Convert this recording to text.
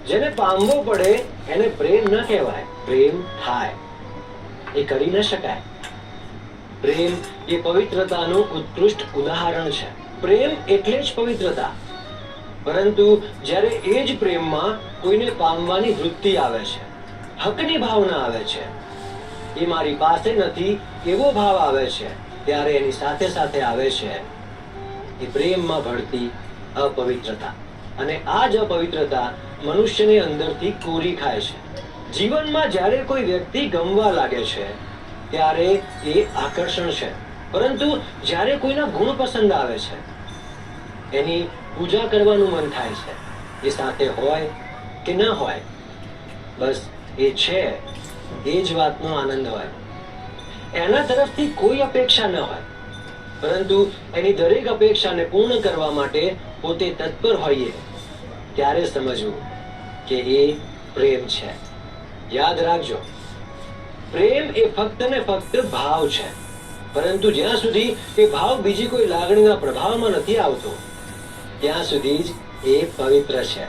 જેને પામવો પડે એને પ્રેમ ન કહેવાય, પ્રેમ થાય, એ કરી ન શકાય. પ્રેમ એ પવિત્રતાનું ઉત્કૃષ્ટ ઉદાહરણ છે. પ્રેમ એટલે જ પવિત્રતા. પરંતુ જ્યારે એ જ પ્રેમમાં કોઈને પામવાની વૃત્તિ આવે છે, હકની ભાવના આવે છે, એ મારી પાસે નથી એવો ભાવ આવે છે, ત્યારે એની સાથે સાથે આવે છે એ પ્રેમમાં ભળતી અપવિત્રતા. અને આ જ અપવિત્રતા મનુષ્યની અંદરથી કોરી ખાય છે. જીવનમાં જ્યારે કોઈ વ્યક્તિ ગમવા લાગે છે ત્યારે એ આકર્ષણ છે. પરંતુ જ્યારે કોઈના ગુણ પસંદ આવે છે, એની પૂજા કરવાનું મન થાય છે, એ સાથે હોય કે ન હોય, બસ એ છે એ જ વાતનો આનંદ હોય. એના તરફથી કોઈ અપેક્ષા ન હોય, પરંતુ એની દરેક અપેક્ષાને પૂર્ણ કરવા માટે પોતે તત્પર હોઈએ, ત્યારે સમજવું કે એ પ્રેમ છે. યાદ રાખજો, પ્રેમ એ ફક્ત ને ફક્ત ભાવ છે. પરંતુ જ્યાં સુધી એ ભાવ બીજી કોઈ લાગણીના પ્રભાવમાં નથી આવતો, ત્યાં સુધી જ એ પવિત્ર છે.